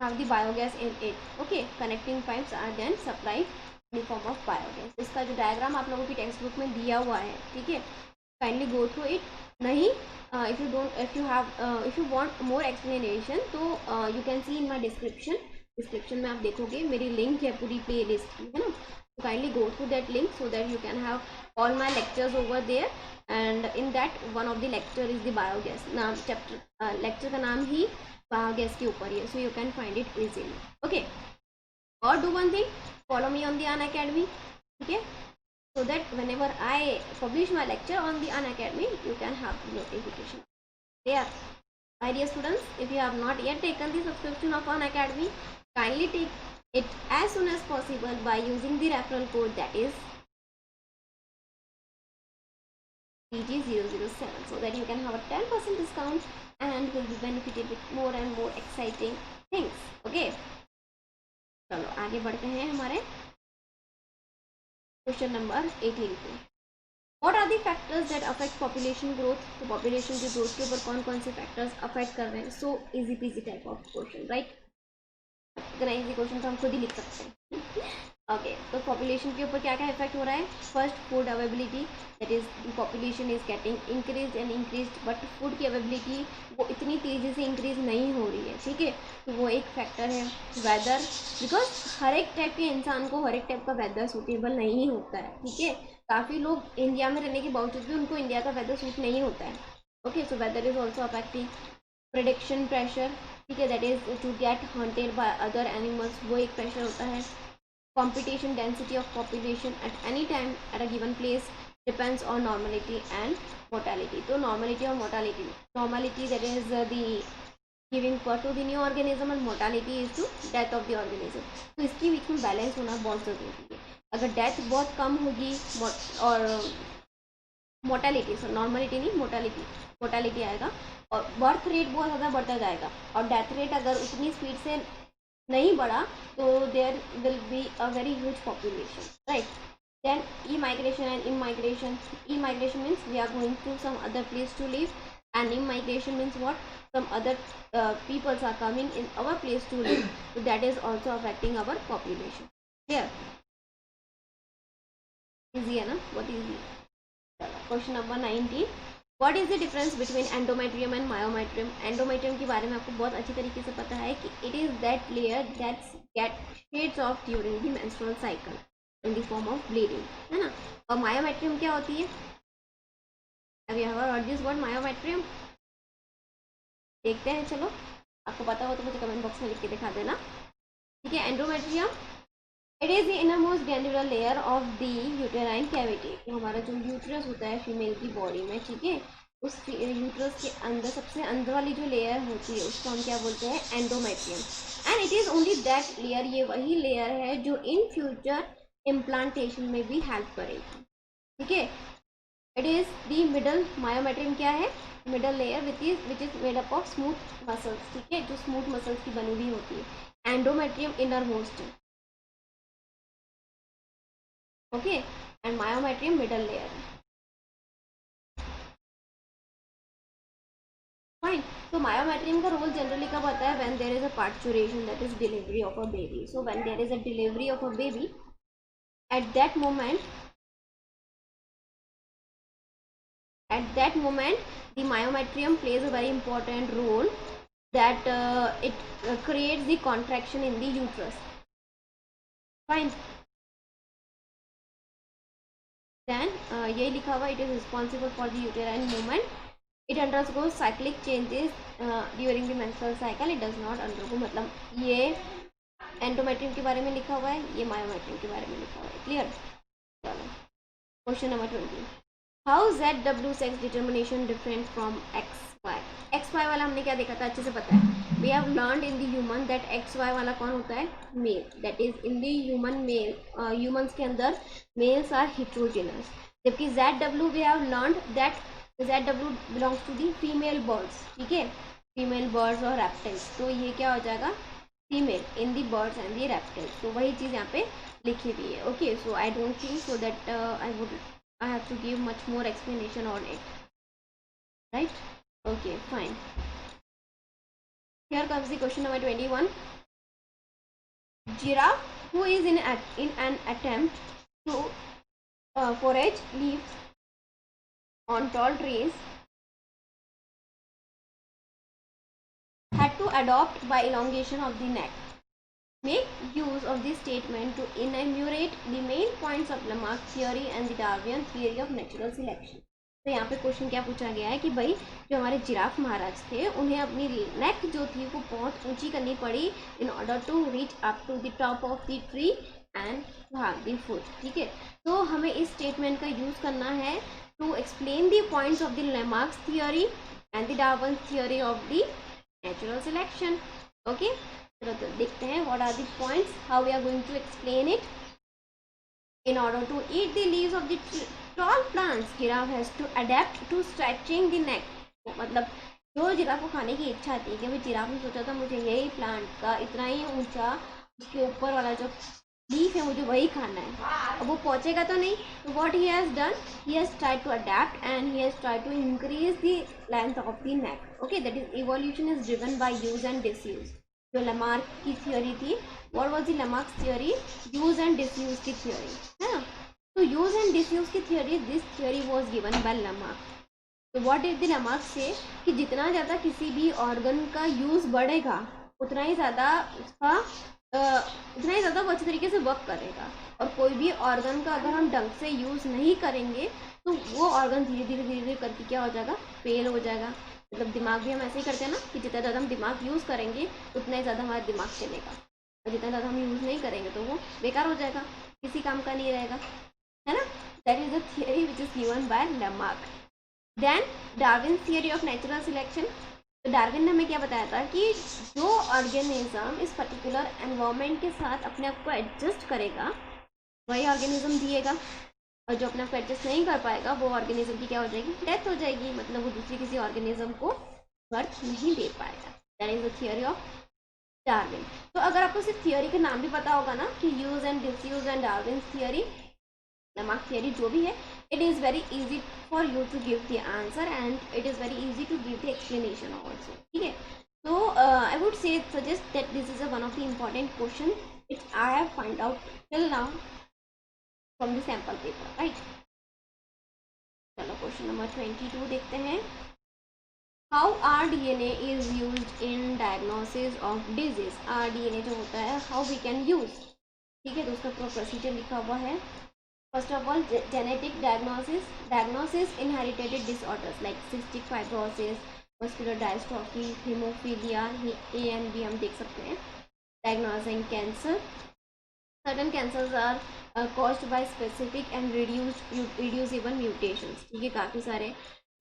have the biogas in it. Okay, connecting pipes are then supplied in the form of biogas. इसका जो diagram आप लोगों की text book में दिया हुआ है, ठीक है, काइंडली गो थ्रू इट. नहीं, if you want more explanation तो you can see in my description में आप देखोगे मेरी लिंक है पूरी प्ले लिस्ट की, है ना. So kindly go through that link so that you can have all my lectures over there, and in that one of the lecture is the biogas. नाम चैप्टर lecture का नाम ही biogas के ऊपर ही है, so you can find it easily. Okay, or do one thing, follow me on the Unacademy, okay, so that whenever I publish my lecture on the Unacademy you can have the notification there. My dear students, if you have not yet taken the subscription of Unacademy, kindly take it as soon as possible by using the referral code, that is PG007, so that you can have a 10% discount and will be benefited with more and more exciting things. Okay, चलो आगे बढ़ते हैं हमारे question number 18 पे. What are the factors that affect population growth? तो population की growth के ऊपर कौन कौन से factors affect कर रहे हैं? So easy peasy type of question, right? इतना easy question तो हम खुद ही लिख सकते हैं. ओके, तो पॉपुलेशन के ऊपर क्या क्या इफेक्ट हो रहा है? First, food availability, that is population is getting increase and increase, but food की अवेबिलिटी वो इतनी तेज़ी से इंक्रीज नहीं हो रही है, ठीक है, तो वो एक फैक्टर है। वेदर, बिकॉज हर एक टाइप के इंसान को हर एक टाइप का वेदर सूटेबल नहीं होता है, ठीक है, काफ़ी लोग इंडिया में रहने के बावजूद भी उनको इंडिया का वेदर सूट नहीं होता है। Okay, so weather is also affecting. Production pressure, ठीक है, that is to get hunted by other animals, वो एक प्रेशर होता है। Computation density of population at any time at a given place depends on normality and mortality. तो normality और mortality, normality that is the giving birth to the new organism and mortality is to death of the organism. तो इसके बीच में balance होना बहुत ज़रूरी है। अगर डेथ बहुत कम होगी और मोर्टेलिटी, सर नॉर्मलिटी नहीं मोर्टेलिटी, मोर्टेलिटी आएगा, और बर्थ रेट बहुत ज़्यादा बढ़ता जाएगा, और डेथ रेट अगर उतनी स्पीड से नहीं बढ़ा तो there will be a very huge population, right. Then emigration and immigration, emigration means we are going to some other place to live, and immigration means what, some other peoples are coming in our place to live, so that is also affecting our population. Clear? Easy है ना, बहुत easy है। चलो question number 19, what is the difference between endometrium and myometrium? Endometrium के बारे में आपको बहुत अच्छी तरीके से पता है कि it is that layer that get shades of during the menstrual cycle in the form of bleeding, है ना। और मायोमेट्रियम क्या होती है? Have you ever heard this word myometrium? देखते हैं, चलो आपको पता हो तो मुझे कमेंट बॉक्स में लिख के दिखा देना, ठीक है। Endometrium, it is the innermost glandular layer of the uterine cavity, तो हमारा जो यूट्रस होता है फीमेल की बॉडी में, ठीक है, उस यूट्रस के अंदर सबसे अंदर वाली जो लेयर होती है उसको हम क्या बोलते हैं? Endometrium. And it is only that layer, ये वही लेयर है जो इन फ्यूचर इम्प्लांटेशन में भी हेल्प करेगी, ठीक है। It is the middle, myometrium क्या है? Middle layer which is made up of smooth muscles, ठीक है, जो स्मूथ मसल्स की बनी हुई होती है। Endometrium innermost, okay, and myometrium middle layer, fine. तो मायोमेट्रियम का रोल जनरली कब आता है? When there is a parturition, that is delivery of a baby. So when there is a delivery of a baby, at that moment, at that moment the myometrium plays a very important role, that it creates the contraction in the uterus, fine। then ये लिखा हुआ, it is responsible for the uterine movement, it undergoes cyclic changes during the menstrual cycle, it does not undergo, मतलब ये endometrium के बारे में लिखा हुआ है, ये मायोमेट्रियम के बारे में लिखा हुआ है, क्लियर। चलो question number 20, how ZW sex determination different from XY? XY वाला हमने क्या देखा था, अच्छे से पता है, we have learned in the human that XY वाला कौन होता है? Male, that is in the human male, humans के अंदर मेल्स आर हेट्रोजेनस, जबकि ZW we have learned that ZW belongs to the female birds, ठीक है, फीमेल बर्ड्स और रेप्टाइल्स, तो ये क्या हो जाएगा? Female in the birds and the reptiles, तो वही चीज़ यहाँ पे लिखी हुई है, okay. So I don't think so that I have to give much more explanation on it, right? Okay, fine. Here comes the question number 21. Giraffe, who is in an attempt to forage leaves on tall trees, had to adopt by elongation of the neck. Make use of this statement to enumerate the main points of Lamarck theory and the Darwinian theory of natural selection. तो यहाँ पे question क्या पूछा गया है कि भाई जो हमारे जिराफ महाराज थे उन्हें अपनी नेक जो थी वो बहुत ऊंची करनी पड़ी in order to reach up to the top of the tree and have the food, ठीक है। तो हमें इस स्टेटमेंट का यूज़ करना है to explain the points of the Lamarck's theory and the Darwin theory of the natural selection, okay. चलो तो देखते हैं what are the points, how we are going to explain it. In order to eat the leaves of the tall plants, giraffe has to adapt to stretching the neck, मतलब जो giraffe को खाने की इच्छा थी कि भाई जिराफ ने सोचा था मुझे यही प्लांट का इतना ही ऊंचा उसके ऊपर वाला जो लीफ है मुझे वही खाना है, अब वो पहुंचेगा तो नहीं, तो what he has done, he has tried to adapt and he has tried to increase the length of the neck, okay. That is evolution is driven by use and disuse, जो लमार्क की theory थी, what was the Lamarck theory, use and disuse की theory, है ना। तो use and disuse की theory, this theory was given by Lamarck. तो what is the Lamarck से कि जितना ज़्यादा किसी भी ऑर्गन का यूज़ बढ़ेगा उतना ही ज़्यादा उसका उतना ही ज़्यादा वो अच्छे तरीके से वर्क करेगा। और कोई भी ऑर्गन का अगर हम ढंग से यूज़ नहीं करेंगे तो वो ऑर्गन धीरे धीरे धीरे धीरे करके क्या हो जाएगा, फेल हो जाएगा। मतलब दिमाग भी हम ऐसे ही करते हैं ना कि जितना ज़्यादा हम दिमाग यूज़ करेंगे उतना ही ज़्यादा हमारा दिमाग चलेगा, और जितना ज़्यादा हम यूज़ नहीं करेंगे तो वो बेकार हो जाएगा, किसी काम का नहीं रहेगा, है ना। That is the theory which is given by Lamarck. Then Darwin theory of natural selection. तो डार्विन ने हमें क्या बताया था कि जो ऑर्गेनिज्म इस पर्टिकुलर एनवायरनमेंट के साथ अपने आप को एडजस्ट करेगा वही ऑर्गेनिज्म दिएगा, और जो अपने आप को एडजस्ट नहीं कर पाएगा वो ऑर्गेनिज्म की क्या हो जाएगी, डेथ हो जाएगी, मतलब वो दूसरी किसी ऑर्गेनिज्म को बर्थ नहीं दे पाएगा। That is the theory of Darwin. तो अगर आपको सिर्फ थियरी का नाम भी पता होगा ना कि use and disuse and Darwin theory, Lamarck theory, जो भी है, it is very easy for you to give the answer and it is very easy to give the explanation also, ठीक है। So I would say suggest that this is one of the important question which I have find out till now from the sample paper, right। चलो question number 22 देखते हैं। How RDNA is used in diagnosis of disease। RDNA जो होता है how we can use, ठीक है, तो उसका पूरा प्रोसीजर लिखा हुआ है। First of all, genetic diagnosis inherited disorders like cystic fibrosis, muscular dystrophy, hemophilia, A and B हम देख सकते हैं। Diagnosing cancer, certain cancers are caused by specific and reducible mutations, ठीक है, काफ़ी सारे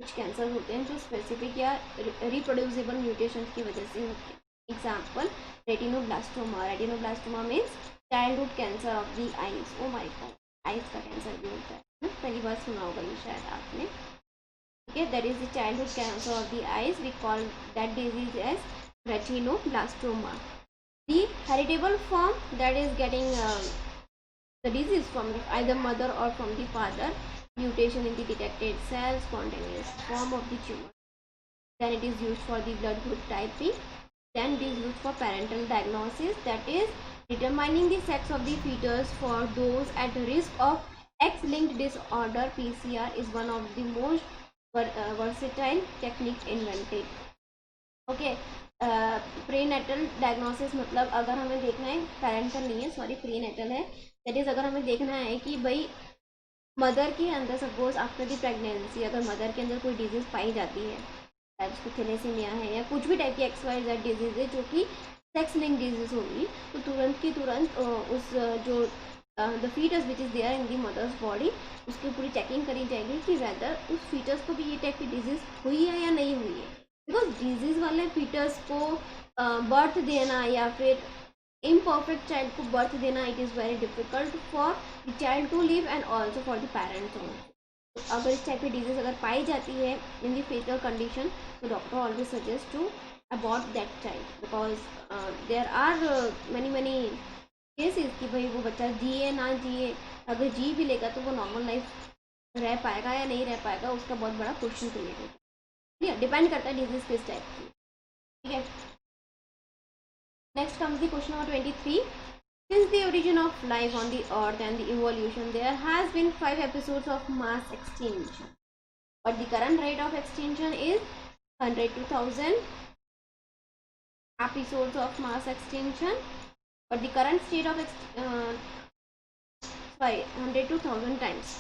कुछ कैंसर होते हैं जो स्पेसिफिक या रिप्रोड्यूसिबल म्यूटेशन की वजह से होते हैं। Example retinoblastoma, retinoblastoma means childhood cancer of the eyes. Oh my God, eyes का कैंसर भी होता है, पहली बार सुना होगा ये शायद आपने, ठीक है। That is the childhood cancer of the eyes, we call that disease as retinoblastoma. The heritable form, that is getting the disease from either mother or from the father, mutation in the detected cell, spontaneous form of the tumor. Then it is used for the blood group typing. Then it is used for parental diagnosis, that is determining the sex of the fetus for those at risk of X-linked disorder. PCR is one of the most versatile technique invented. Okay, prenatal diagnosis मतलब अगर हमें देखना है, parental नहीं है sorry, prenatal है, that is अगर हमें देखना है कि भाई मदर के अंदर सपोज आफ्टर द प्रेगनेंसी अगर मदर के अंदर कोई डिजीज़ पाई जाती है, शायद उसको थैलेसीमिया है या कुछ भी टाइप की XYZ डिजीज़ है जो कि सेक्स लिंक डिजीज़ होगी, तो तुरंत की तुरंत उस जो the foetus which is there in the mother's body, उसकी पूरी चेकिंग करी जाएगी कि वेदर उस फीटस को भी ये टाइप की डिजीज़ हुई है या नहीं हुई है। बिकॉज डिजीज वाले फीटस को बर्थ देना या फिर इम्परफेक्ट चाइल्ड को बर्थ देना, it is very difficult for the child to live and also for the parents also. अगर इस टाइप की डिजीज अगर पाई जाती है इन द फेटल कंडीशन, तो doctor always suggest to abort that child, because there are many cases कि भाई वो बच्चा जिए ना जिए, अगर जी भी लेगा तो वो नॉर्मल लाइफ रह पाएगा या नहीं रह पाएगा, उसका बहुत बड़ा क्वेश्चन क्रिएट होता है। ठीक है, डिपेंड करता है डिजीज किस टाइप की, ठीक है। Next comes the question number 23। Since the origin of life on the earth and the evolution, there has been 5 episodes of mass extinction, but the current rate of extinction is 100 to 1000 episodes of mass extinction, but the current state of 100 to 1000 times.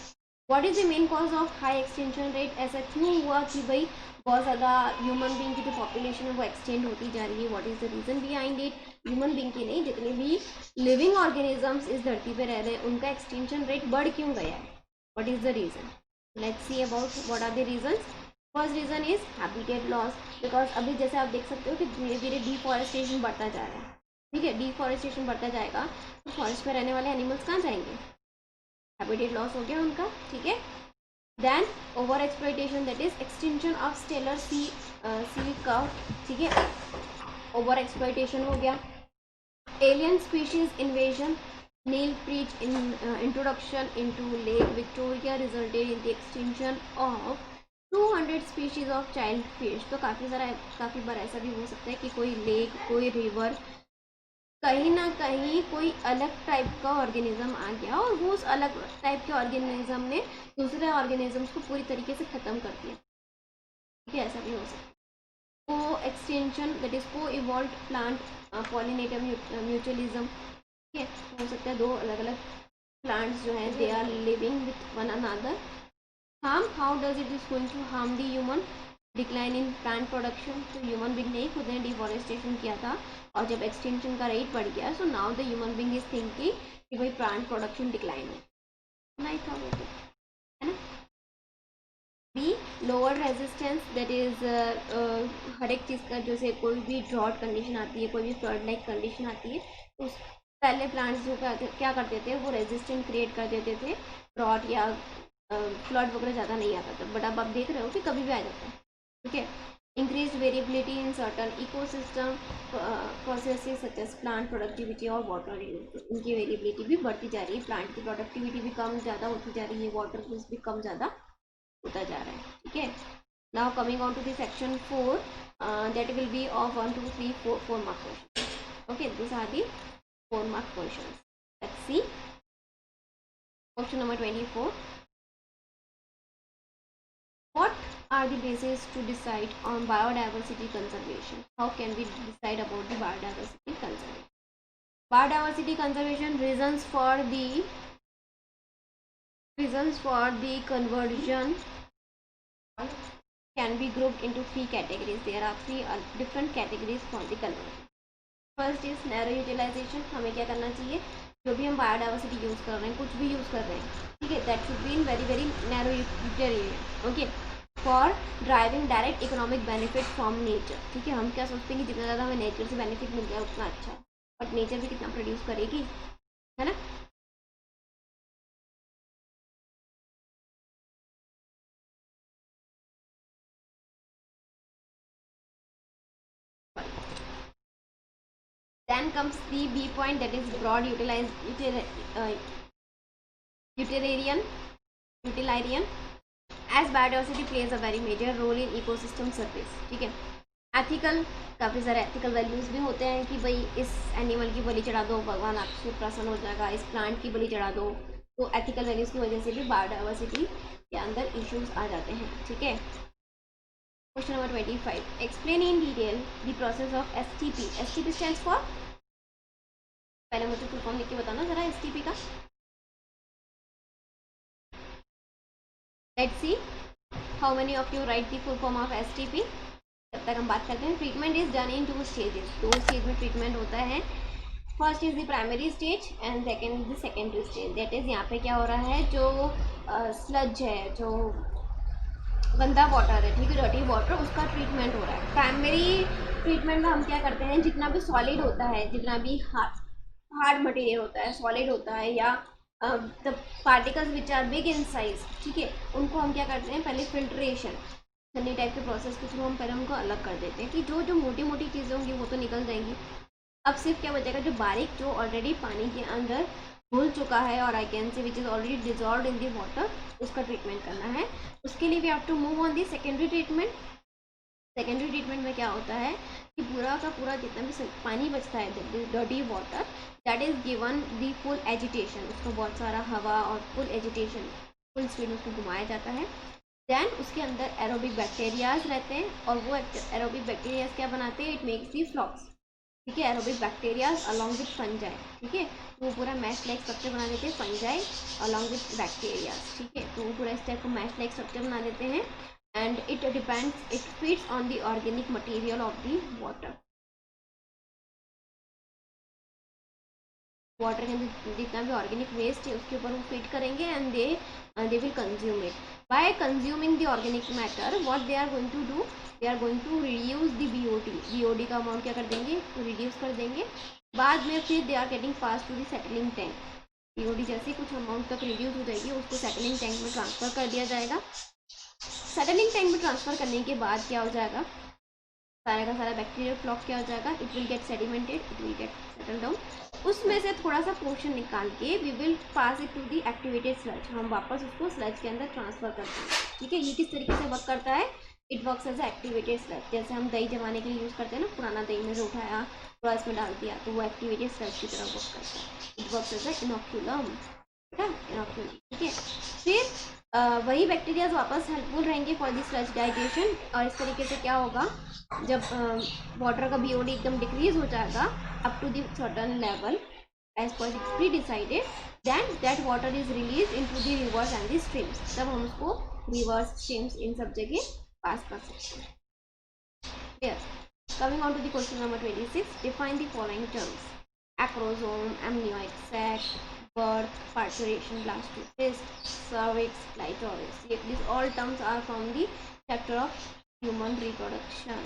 What is the main cause of high extinction rate? ऐसा क्यों हुआ कि भाई बहुत ज़्यादा human being की जो population है वो एक्सटेंड होती जा रही है? What is the reason behind it? Human being की नहीं, जितने भी लिविंग ऑर्गेनिजम्स इस धरती पे रह रहे हैं उनका एक्सटेंशन रेट बढ़ क्यों गया है? What is the reason? Let's see about what are the reasons. First reason is habitat loss, because अभी जैसे आप देख सकते हो कि धीरे धीरे डिफॉरेस्टेशन बढ़ता जा रहा है, ठीक है। डिफॉरेस्टेशन बढ़ता जाएगा तो फॉरेस्ट में रहने वाले एनिमल्स कहाँ जाएंगे? हैबिटेट लॉस हो गया उनका, ठीक है। Then over exploitation, that is extinction of Steller sea cow, ठीक है, ओवर एक्सप्लॉइटेशन हो गया। Alien species invasion, Nile perch introduction into Lake Victoria resulted in the extinction of 200 species of child fish. तो काफ़ी बार ऐसा भी हो सकता है कि कोई लेक, कोई रिवर कहीं ना कहीं कोई अलग टाइप का ऑर्गेनिज्म आ गया और वो उस अलग टाइप के ऑर्गेनिज्म ने दूसरे ऑर्गेनिजम्स को पूरी तरीके से ख़त्म कर दिया। ठीक है, ऐसा भी हो सकता है। को एक्सटेंशन दैट इज को इवॉल्व प्लांट पॉलिनेटर म्यूचुअलिज्म। ठीक है, हो सकता है दो अलग अलग प्लांट्स जो हैं they are living with one another. Harm, how does it is going to harm the human? Decline in plant production. तो ह्यूमन बींग ने खुद ने डिफॉरेस्टेशन किया था और जब एक्सटेंशन का रेट बढ़ गया so now the human being is thinking कि भाई प्लांट प्रोडक्शन डिक्लाइन हो। नहीं था वो तो, है ना। B, lower resistance that is हर एक चीज़ का, जैसे कोई भी ड्रॉट कंडीशन आती है, कोई भी फ्लड लाइक कंडीशन आती है, उस पहले प्लांट्स जो क्या करते थे वो रेजिस्टेंस क्रिएट कर देते थे, ड्रॉट या फ्लड वगैरह ज़्यादा नहीं आता था, बट अब आप देख रहे हो कि कभी भी आ जाता है। ठीक है, increase variability in certain ecosystem processes such as plant productivity और वाटर यूज। इनकी वेरिएबिलिटी भी बढ़ती जा रही है, प्लांट की प्रोडक्टिविटी भी कम ज़्यादा होती जा रही है, वाटर यूज भी कम ज़्यादा होता जा रहा है। ठीक है, now coming on to the section 4 that will be of 1 2 3 4 mark question. Okay, this are the 4 mark question. Let's see question number 24। What are the bases to decide on biodiversity conservation? How can we decide about the biodiversity conservation? Biodiversity conservation reasons for the conversion can be grouped into 3 categories. There are 3 different categories for the conversion. First is narrow utilization. हमें क्या करना चाहिए, जो भी हम biodiversity use कर रहे हैं, कुछ भी यूज़ कर रहे हैं, ठीक है, that should be in very very narrow utility. Okay, for driving direct economic benefit from nature. ठीक है, हम क्या सोचते हैं कि जितना ज़्यादा हमें नेचर से बेनिफिट मिल जाए उतना अच्छा, बट नेचर भी कितना प्रोड्यूस करेगी, है ना। Then comes the B point, that is broad utilitarian as biodiversity plays a very major role in ecosystem service। ठीक है, एथिकल, काफ़ी सारे एथिकल वैल्यूज़ भी होते हैं कि भाई इस एनिमल की बलि चढ़ा दो भगवान आपसे प्रसन्न हो जाएगा, इस प्लांट की बलि चढ़ा दो, तो एथिकल वैल्यूज़ की वजह से भी बायोडाइवर्सिटी के अंदर इश्यूज आ जाते हैं। ठीक है, question number 25, explain in detail the process of STP। STP stands for, पहले मुझे फुल फॉर्म लिख के बताना जरा STP का। Let's see how many of you right the full form of STP। तब तक हम बात करते हैं। Treatment is done in 2 stages. 2 stage में ट्रीटमेंट होता है। First is the primary stage and second is the secondary stage. That is यहाँ पे क्या हो रहा है, जो स्लज है, जो गंदा वाटर है, ठीक है, डर्टी वाटर, उसका ट्रीटमेंट हो रहा है। प्राइमरी ट्रीटमेंट में हम क्या करते हैं, जितना भी सॉलिड होता है, जितना भी हार्ड मटेरियल होता है, सॉलिड होता है, या the particles which are big in size, ठीक है, उनको हम क्या करते हैं, पहले फिल्ट्रेशन छन्नी टाइप के प्रोसेस के थ्रू हम पहले उनको अलग कर देते हैं कि जो जो मोटी मोटी चीज़ें होंगी वो तो निकल जाएंगी। अब सिर्फ क्या बचेगा, जो बारीक, जो ऑलरेडी पानी के अंदर घुल चुका है और I can say which is already dissolve in the water, उसका ट्रीटमेंट करना है। उसके लिए we have to move on the secondary treatment. Secondary treatment में क्या होता है कि पूरा का पूरा जितना भी पानी बचता है, dirty water, that is given the full agitation, उसको बहुत सारा हवा और फुल एजिटेशन, फुल स्पीड में उसको घुमाया जाता है। देन उसके अंदर एरोबिक बैक्टीरियाज रहते हैं और वो एरोबिक बैक्टीरियाज क्या बनाते हैं, इट मेक्स दी फ्लॉक्स। ठीक है, aerobic bacterias along with fungi, ठीक है, तो वो पूरा मैश लाइक स्ट्रक्चर बना देते हैं, फंजाई अलॉन्ग विथ बैक्टीरियाज। ठीक है, तो वो पूरा इस टाइप का मैश लाइक स्ट्रक्चर बना देते हैं and it feeds on the organic material of the water. Water के अंदर जितना भी ऑर्गेनिक वेस्ट है उसके ऊपर वो फीड करेंगे and they will consume it. By consuming the organic matter what they are going to do, they are going to reduce the BOD का अमाउंट क्या कर देंगे, तो रिड्यूस कर देंगे। बाद में फिर they are getting fast to the settling tank. BOD जैसे कुछ अमाउंट तक रिड्यूस हो जाएगी, उसको सेटलिंग टैंक में ट्रांसफ़र कर दिया जाएगा। सेटलिंग टैंक में ट्रांसफ़र करने के बाद क्या हो जाएगा, सारा का सारा बैक्टीरियल फ्लॉक क्या हो जाएगा, it will get sedimented, it will get settle down. उसमें से थोड़ा सा पोर्शन निकाल के we will pass it to the activated sludge, हम वापस उसको स्लज के अंदर ट्रांसफ़र करते हैं। ठीक है, ये किस तरीके से वर्क करता है, it works as activated sludge. जैसे हम दही जमाने के लिए यूज़ करते हैं ना, पुराना दही में से उठाया थोड़ा इसमें डाल दिया तो वो एक्टिवेटेड स्लज की तरह वर्क करता है. It works as a inoculum. Inoculum. ठीक है. फिर वही बैक्टीरियाज वापस हेल्पफुल रहेंगे फॉर द स्लज डाइजेशन. और इस तरीके से क्या होगा, जब वाटर का बीओडी एकदम डिक्रीज हो जाएगा up to the certain level as per the pre-decided, then that water is released into the rivers and the streams. तब हम उसको rivers, streams इन सब जगह पास कर सकते हैं. Clear? Coming on to the question number 26, define the following terms: acrosome, amniotic sac, birth, parturition, blastocyst, cervix, clitoris. These all terms are from the chapter of human reproduction.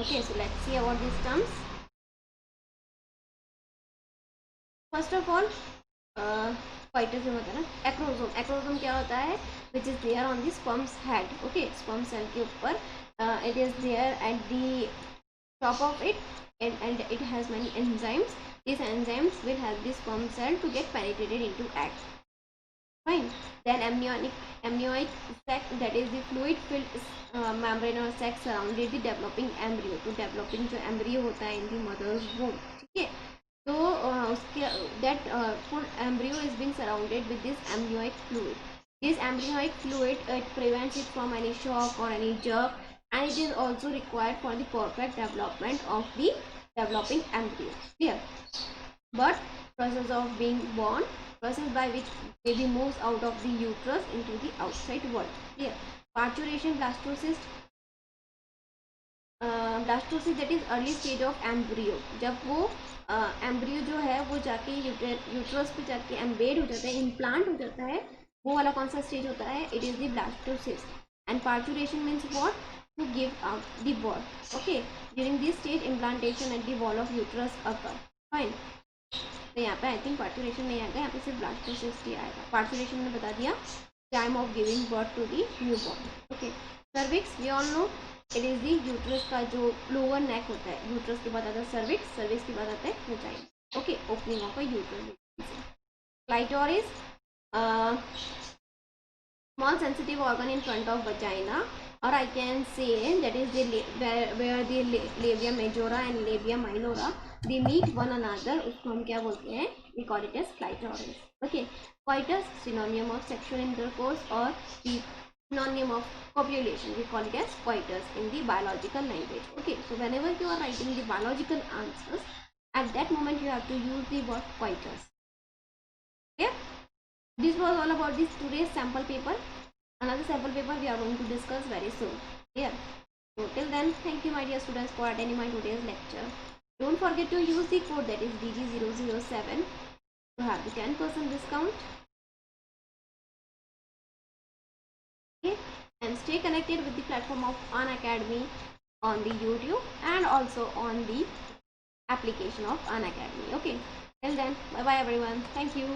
Okay, so let's see about these terms. First of all fighter जो होता है ना, acrosome. Acrosome क्या होता है, which is there on the sperms head. Okay, sperm cell के ऊपर it is there at the top of it, and it has many enzymes. These enzymes will help the sperm cell to get penetrated into egg. Fine. Then amniotic sac, that is the fluid filled membrane or sac surrounded the developing embryo. तो developing जो embryo होता है in the mother's womb. ठीक है. तो उसके that full embryo is being surrounded with this amniotic fluid. This amniotic fluid, it prevents it from any shock or any jerk, and it is also required for the perfect development of the developing embryo. Clear? But process of being born, process by which baby moves out of the uterus into the outside world. Clear? Parturition, blastocyst. Blastocyst that is early stage of embryo. जब वो embryo जो है वो जाके uterus पे जाके embed हो जाता है, इम्प्लांट हो जाता है, वो वाला कौन सा स्टेज होता है, it is the blastocyst. And parturition means what, to give out the birth. Okay, during this stage implantation at the wall of uterus occur. Fine. तो यहाँ पे आई थिंक पार्चुरेशन नहीं आएगा, यहाँ पे सिर्फ ब्लास्टोसिस ही आएगा. पार्चुरेशन ने बता दिया time of giving birth to the new born. Okay. Cervix we all know, it is the uterus का जो लोअर नेक होता है. यूट्रस के बाद आता है सर्विक्स, सर्विक्स के बाद आता है वेजाइन. Okay, opening of a uterus. Clitoris, small sensitive organ in front of vagina, or I can say that is the where the labia majora and labia minora they meet one another. उसको हम क्या बोलते हैं, we call it as clitoris. Okay, coitus, synonym of sexual intercourse, or the synonym of copulation, we call it as coitus in the biological language. Okay, so whenever you are writing the biological answers, at that moment you have to use the word coitus. Okay, this was all about this today's sample paper. Another sample paper we are going to discuss very soon. Here. So till then, thank you my dear students for attending my today's lecture. Don't forget to use the code that is DG007 to have the 10% discount. Okay, and stay connected with the platform of Unacademy on the YouTube and also on the application of Unacademy. Okay, till then, bye bye everyone. Thank you.